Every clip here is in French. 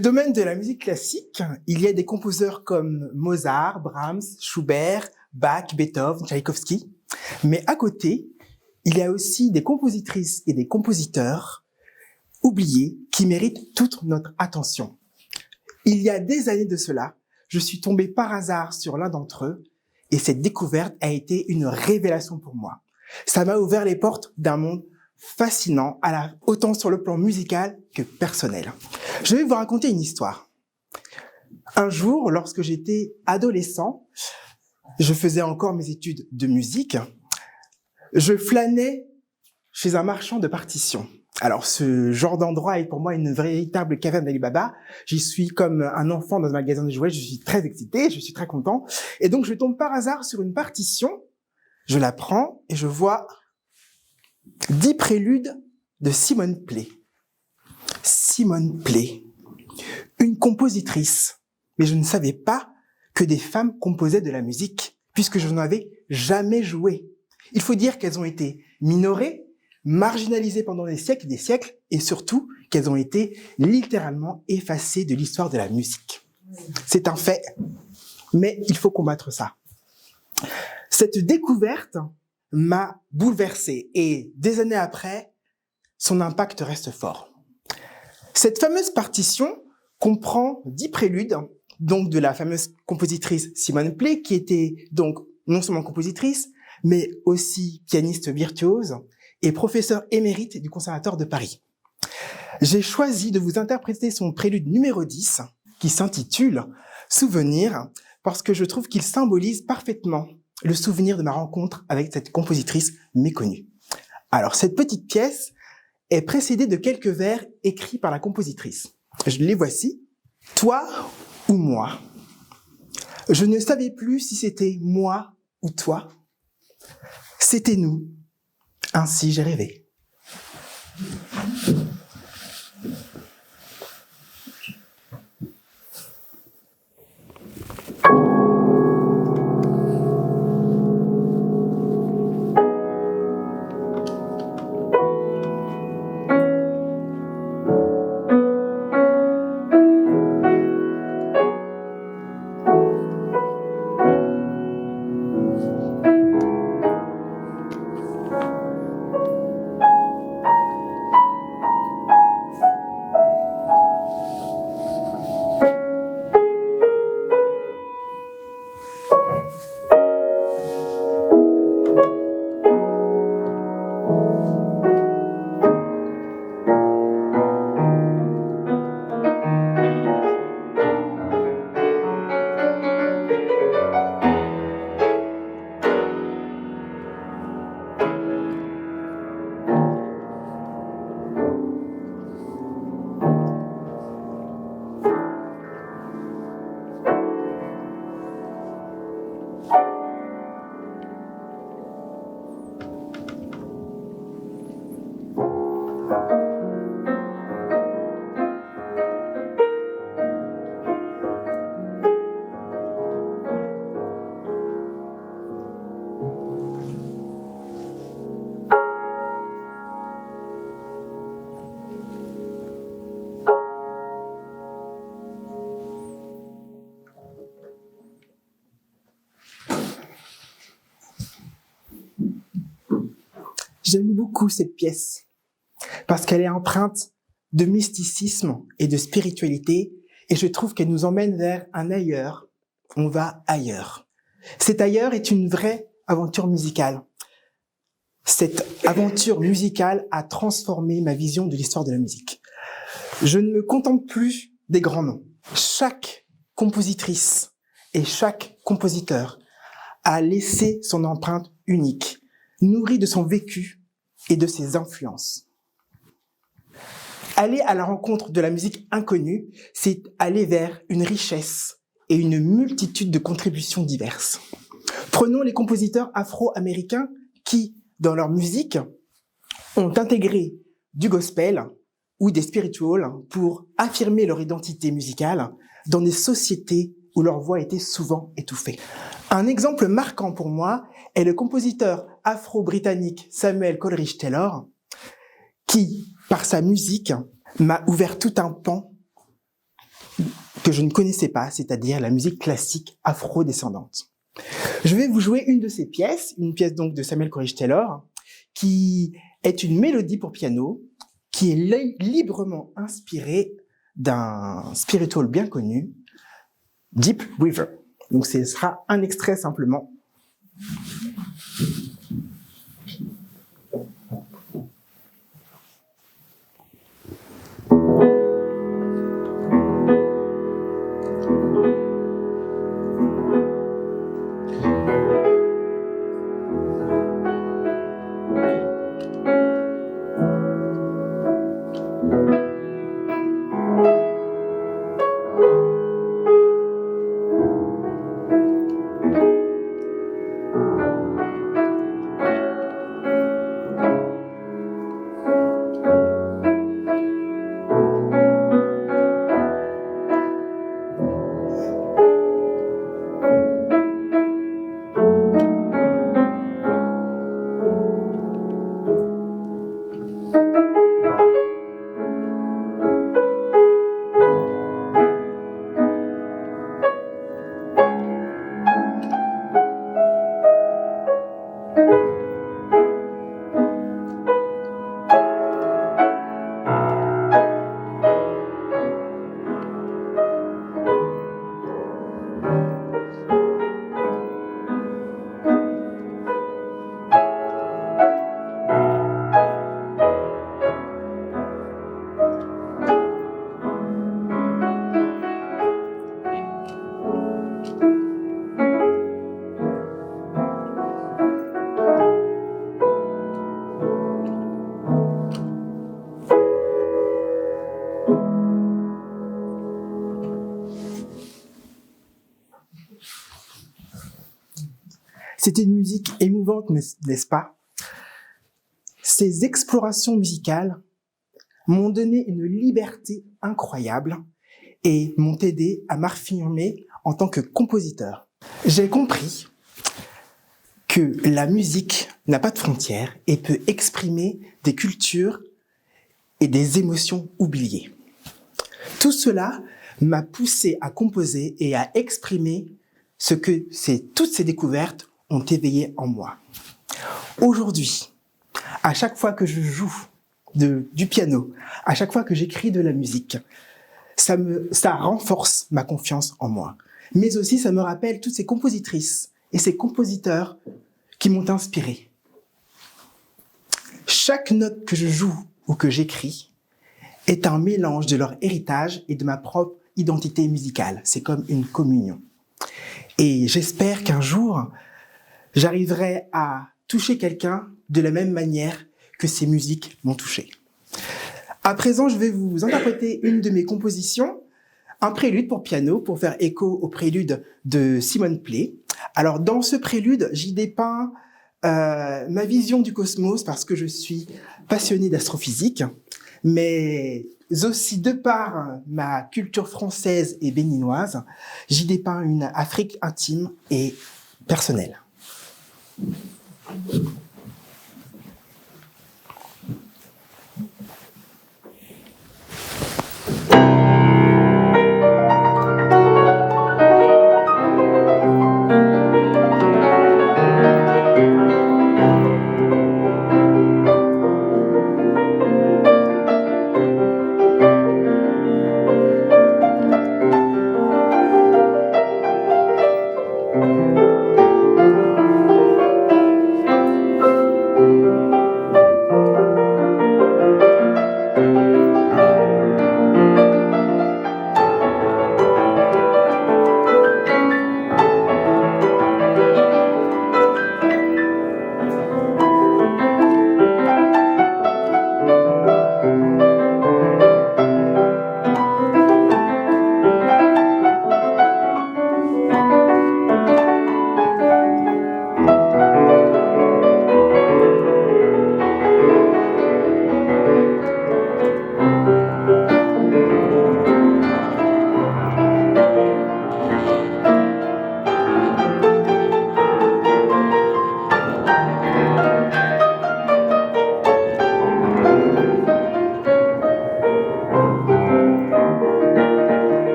le domaine de la musique classique, il y a des compositeurs comme Mozart, Brahms, Schubert, Bach, Beethoven, Tchaïkovski. Mais à côté, il y a aussi des compositrices et des compositeurs oubliés qui méritent toute notre attention. Il y a des années de cela, je suis tombé par hasard sur l'un d'entre eux et cette découverte a été une révélation pour moi. Ça m'a ouvert les portes d'un monde fascinant, autant sur le plan musical que personnel. Je vais vous raconter une histoire. Un jour, lorsque j'étais adolescent, je faisais encore mes études de musique, je flânais chez un marchand de partitions. Alors, ce genre d'endroit est pour moi une véritable caverne d'Ali Baba. J'y suis comme un enfant dans un magasin de jouets, je suis très excité, je suis très content. Et donc, je tombe par hasard sur une partition, je la prends et je vois 10 préludes de Simone Pley. Simone Pley, une compositrice. Mais je ne savais pas que des femmes composaient de la musique, puisque je n'en avais jamais joué. Il faut dire qu'elles ont été minorées, marginalisées pendant des siècles, et surtout qu'elles ont été littéralement effacées de l'histoire de la musique. C'est un fait, mais il faut combattre ça. Cette découverte m'a bouleversé, et des années après, son impact reste fort. Cette fameuse partition comprend 10 préludes, donc de la fameuse compositrice Simone Pley, qui était donc non seulement compositrice, mais aussi pianiste virtuose et professeur émérite du Conservatoire de Paris. J'ai choisi de vous interpréter son prélude numéro 10, qui s'intitule « Souvenir », parce que je trouve qu'il symbolise parfaitement le souvenir de ma rencontre avec cette compositrice méconnue. Alors, cette petite pièce est précédée de quelques vers écrits par la compositrice. Les voici. « Toi ou moi ? Je ne savais plus si c'était moi ou toi. C'était nous. Ainsi j'ai rêvé. » J'aime beaucoup cette pièce parce qu'elle est empreinte de mysticisme et de spiritualité et je trouve qu'elle nous emmène vers un ailleurs. On va ailleurs. Cet ailleurs est une vraie aventure musicale. Cette aventure musicale a transformé ma vision de l'histoire de la musique. Je ne me contente plus des grands noms. Chaque compositrice et chaque compositeur a laissé son empreinte unique, nourrie de son vécu et de ses influences. Aller à la rencontre de la musique inconnue, c'est aller vers une richesse et une multitude de contributions diverses. Prenons les compositeurs afro-américains qui, dans leur musique, ont intégré du gospel ou des spirituals pour affirmer leur identité musicale dans des sociétés où leur voix était souvent étouffée. Un exemple marquant pour moi est le compositeur afro-britannique Samuel Coleridge Taylor, qui, par sa musique, m'a ouvert tout un pan que je ne connaissais pas, c'est-à-dire la musique classique afro-descendante. Je vais vous jouer une de ces pièces, une pièce donc de Samuel Coleridge Taylor, qui est une mélodie pour piano, qui est librement inspirée d'un spiritual bien connu, Deep River. Donc ce sera un extrait simplement. C'était une musique émouvante, n'est-ce pas? Ces explorations musicales m'ont donné une liberté incroyable et m'ont aidé à m'affirmer en tant que compositeur. J'ai compris que la musique n'a pas de frontières et peut exprimer des cultures et des émotions oubliées. Tout cela m'a poussé à composer et à exprimer ce que toutes ces découvertes ont éveillé en moi. Aujourd'hui, à chaque fois que je joue du piano, à chaque fois que j'écris de la musique, ça renforce ma confiance en moi. Mais aussi, ça me rappelle toutes ces compositrices et ces compositeurs qui m'ont inspiré. Chaque note que je joue ou que j'écris est un mélange de leur héritage et de ma propre identité musicale. C'est comme une communion. Et j'espère qu'un jour, j'arriverai à toucher quelqu'un de la même manière que ces musiques m'ont touché. À présent, je vais vous interpréter une de mes compositions, un prélude pour piano, pour faire écho au prélude de Simone Pley. Alors, dans ce prélude, j'y dépeins ma vision du cosmos parce que je suis passionné d'astrophysique, mais aussi de par ma culture française et béninoise, j'y dépeins une Afrique intime et personnelle.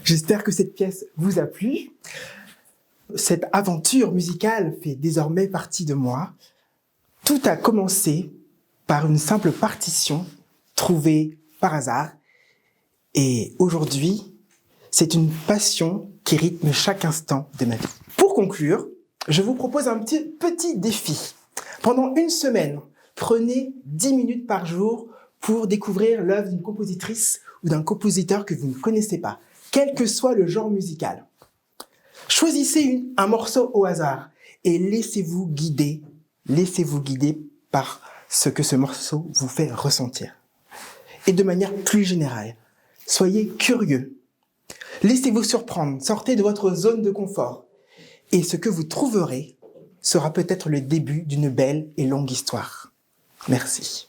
J'espère que cette pièce vous a plu. Cette aventure musicale fait désormais partie de moi. Tout a commencé par une simple partition trouvée par hasard. Et aujourd'hui, c'est une passion qui rythme chaque instant de ma vie. Pour conclure, je vous propose un petit défi. Pendant une semaine, prenez 10 minutes par jour pour découvrir l'œuvre d'une compositrice ou d'un compositeur que vous ne connaissez pas, quel que soit le genre musical. Choisissez un morceau au hasard et laissez-vous guider par ce que ce morceau vous fait ressentir. Et de manière plus générale, soyez curieux. Laissez-vous surprendre, sortez de votre zone de confort. Et ce que vous trouverez sera peut-être le début d'une belle et longue histoire. Merci.